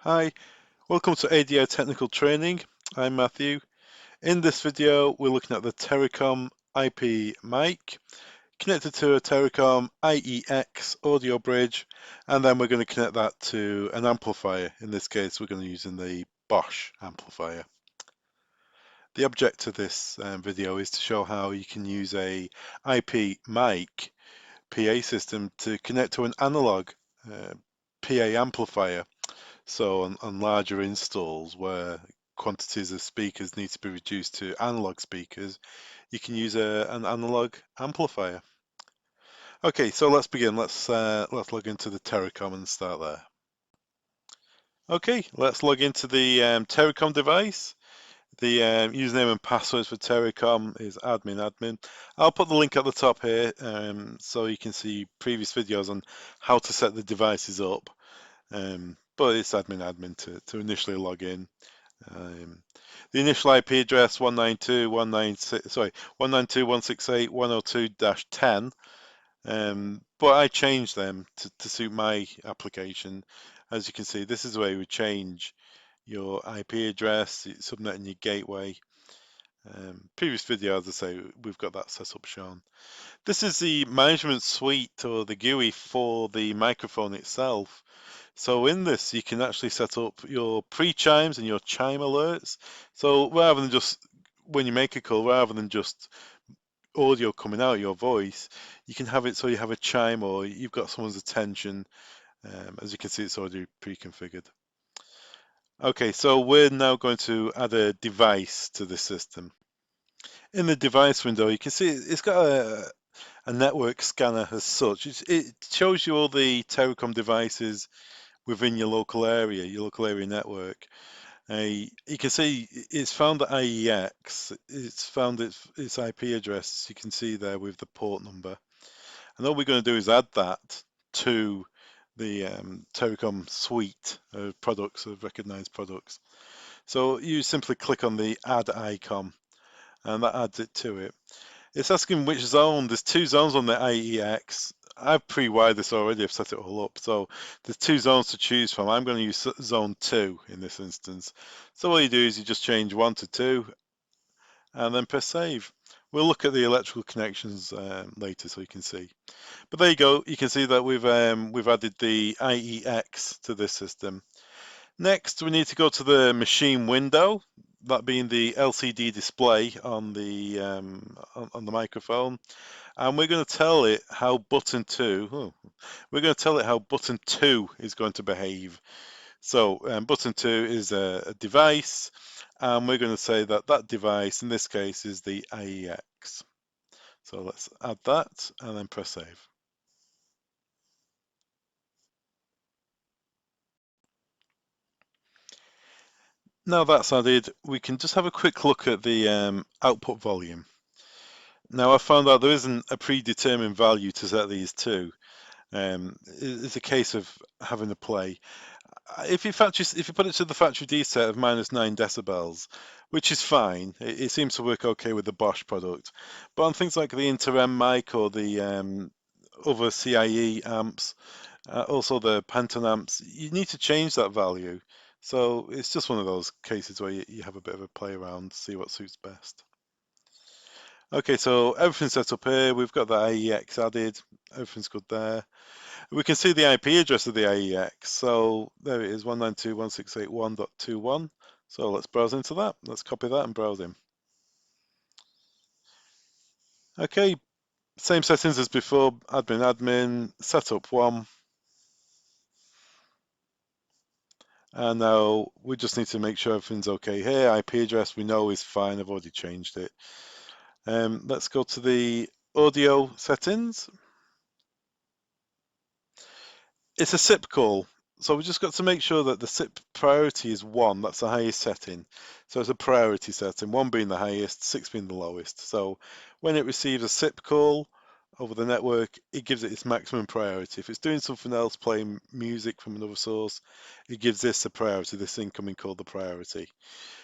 Hi, welcome to ADI Technical Training. I'm Matthew. In this video, we're looking at the Terracom IP mic connected to a Terracom IEX audio bridge, and then we're going to connect that to an amplifier. In this case, we're going to be using the Bosch amplifier. The object of this video is to show how you can use a IP mic PA system to connect to an analog PA amplifier. So on larger installs where quantities of speakers need to be reduced to analog speakers, you can use an analog amplifier. Okay, so let's begin. Let's log into the Terracom and start there. Okay, let's log into the Terracom device. The username and passwords for Terracom is admin. I'll put the link at the top here so you can see previous videos on how to set the devices up. But it's admin to initially log in. The initial IP address 192.168.102.10, but I changed them to suit my application. As you can see, this is where you would change your IP address, subnet and your gateway. Previous video, as I say, we've got that setup shown. This is the management suite or the GUI for the microphone itself. So in this, you can actually set up your pre-chimes and your chime alerts. So rather than just, when you make a call, rather than just audio coming out, your voice, you can have it so you have a chime or you've got someone's attention. As you can see, it's already pre-configured. Okay, so we're now going to add a device to the system. In the device window, you can see it's got a network scanner as such. It shows you all the Terracom devices within your local area network. You can see it's found the IEX, it's found its IP address, you can see there with the port number. And all we're going to do is add that to the Terracom suite of products, of recognized products. So you simply click on the add icon and that adds it to it. It's asking which zone. There's two zones on the IEX. I've pre-wired this already, I've set it all up. So there's two zones to choose from. I'm going to use zone 2 in this instance. So all you do is you just change 1 to 2 and then press save. We'll look at the electrical connections later so you can see. But there you go, you can see that we've added the IEX to this system. Next, we need to go to the machine window, that being the LCD display on the microphone, and we're going to tell it how button 2. We're going to tell it how button 2 is going to behave. So button 2 is a device, and we're going to say that that device in this case is the IEX. So let's add that and then press save. Now that's added, we can just have a quick look at the output volume. Now I found out there isn't a predetermined value to set these to. It's a case of having to play. If you put it to the factory deset of -9 decibels, which is fine, it seems to work okay with the Bosch product. But on things like the Inter-M mic or the other CIE amps, also the Pantone amps, you need to change that value. So it's just one of those cases where you have a bit of a play around, see what suits best. Okay, so everything's set up here. We've got the IEX added. Everything's good there. We can see the IP address of the IEX. So there it is, 192.168.1.21. So let's browse into that. Let's copy that and browse in. Okay, same settings as before, admin, setup 1. And now we just need to make sure everything's okay here. IP address we know is fine, I've already changed it. Let's go to the audio settings. It's a SIP call, so we just got to make sure that the SIP priority is 1, that's the highest setting. So it's a priority setting, 1 being the highest, 6 being the lowest. So when it receives a SIP call over the network, it gives it its maximum priority. If it's doing something else, playing music from another source, it gives this a priority, this incoming called the priority.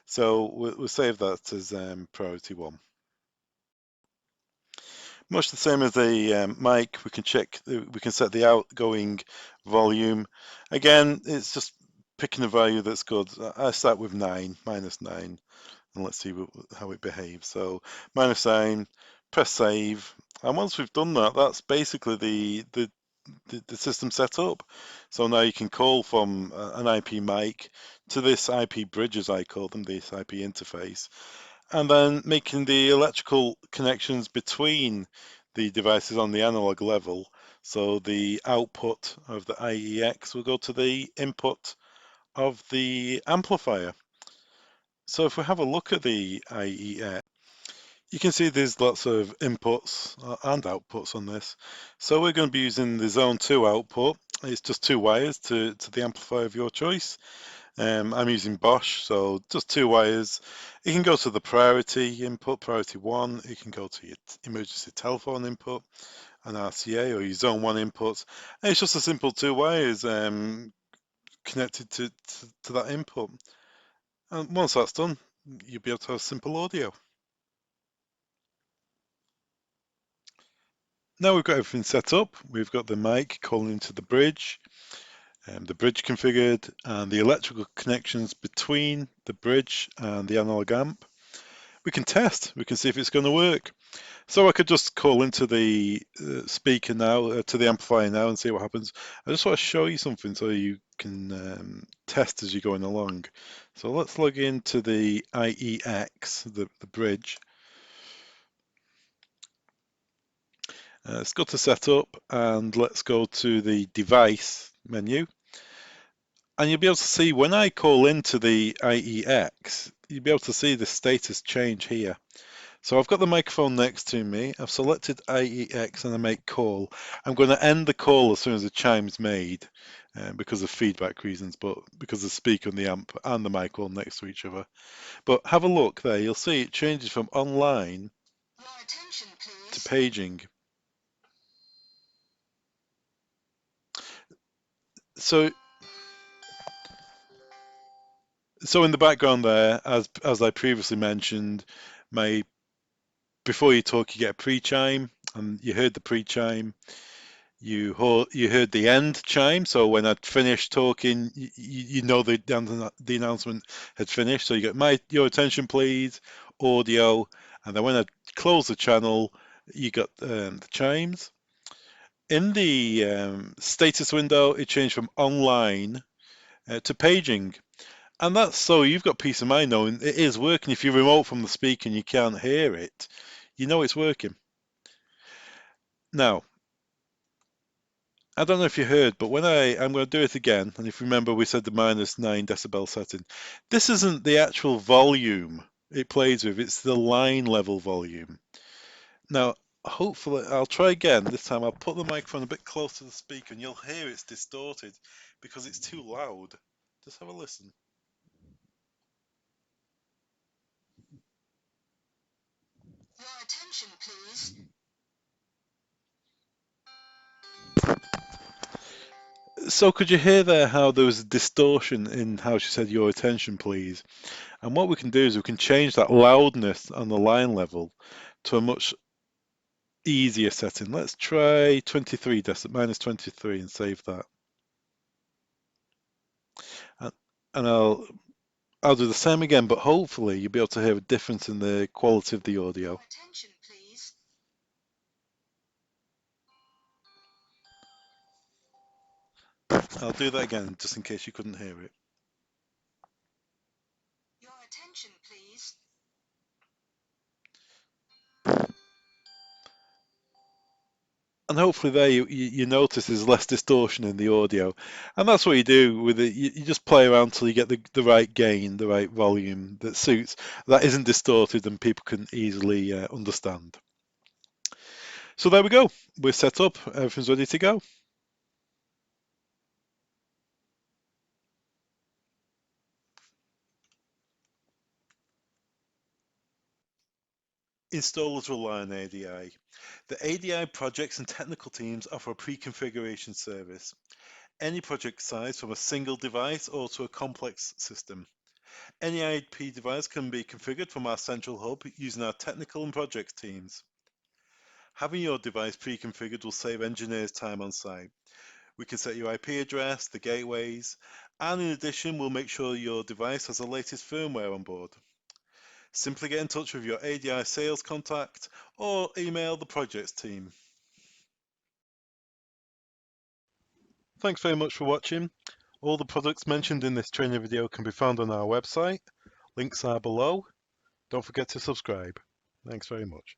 So we'll save that as priority 1. Much the same as the mic, we can set the outgoing volume. Again, it's just picking a value that's good. I start with 9, -9, and let's see how it behaves. So -9, press save, and once we've done that, that's basically the system set up. So now you can call from an IP mic to this IP bridge, as I call them, this IP interface, and then making the electrical connections between the devices on the analog level. So the output of the IEX will go to the input of the amplifier. So if we have a look at the IEX, you can see there's lots of inputs and outputs on this. So we're going to be using the zone 2 output. It's just 2 wires to the amplifier of your choice. I'm using Bosch, so just 2 wires. You can go to the priority input, priority 1. You can go to your emergency telephone input, an RCA, or your zone 1 inputs. And it's just a simple 2 wires connected to that input. And once that's done, you'll be able to have simple audio. Now we've got everything set up. We've got the mic calling into the bridge configured, and the electrical connections between the bridge and the analog amp. We can test, we can see if it's going to work. So I could just call into the speaker now, to the amplifier now, and see what happens. I just want to show you something so you can test as you're going along. So let's log into the IEX, the bridge. Let's go to setup, and let's go to the device menu. And you'll be able to see when I call into the IEX, you'll be able to see the status change here. So I've got the microphone next to me, I've selected IEX and I make call. I'm going to end the call as soon as the chime's made because of feedback reasons, but because the speaker and the amp and the mic all next to each other. But have a look there, you'll see it changes from online to paging. So in the background there, as I previously mentioned, before you talk, you get a pre-chime, and you heard the pre-chime. You heard the end chime. So when I'd finished talking, you know the announcement had finished. So you get your attention, please, audio, and then when I close the channel, you got the chimes. In the status window, it changed from online to paging. And that's so you've got peace of mind knowing it is working. If you're remote from the speaker and you can't hear it, you know it's working. Now, I don't know if you heard, but when I'm going to do it again, and if you remember, we said the -9 decibel setting. This isn't the actual volume it plays with, it's the line level volume. Now, hopefully, I'll try again. This time I'll put the microphone a bit close to the speaker and you'll hear it's distorted because it's too loud. Just have a listen. Your attention, please. So could you hear there how there was a distortion in how she said your attention please? And what we can do is we can change that loudness on the line level to a much easier setting. Let's try 23 decibel, -23, and save that. And I'll do the same again, but hopefully you'll be able to hear a difference in the quality of the audio. Attention, please. I'll do that again just in case you couldn't hear it. Your attention, please. And hopefully there you notice there's less distortion in the audio. And that's what you do with it. You just play around until you get the right gain, the right volume that suits, that isn't distorted and people can easily understand. So there we go. We're set up. Everything's ready to go. Installers rely on ADI. The ADI projects and technical teams offer a pre-configuration service. Any project size from a single device or to a complex system. Any IP device can be configured from our central hub using our technical and project teams. Having your device pre-configured will save engineers time on site. We can set your IP address, the gateways, and in addition, we'll make sure your device has the latest firmware on board. Simply get in touch with your ADI sales contact or email the projects team. Thanks very much for watching. All the products mentioned in this training video can be found on our website. Links are below. Don't forget to subscribe. Thanks very much.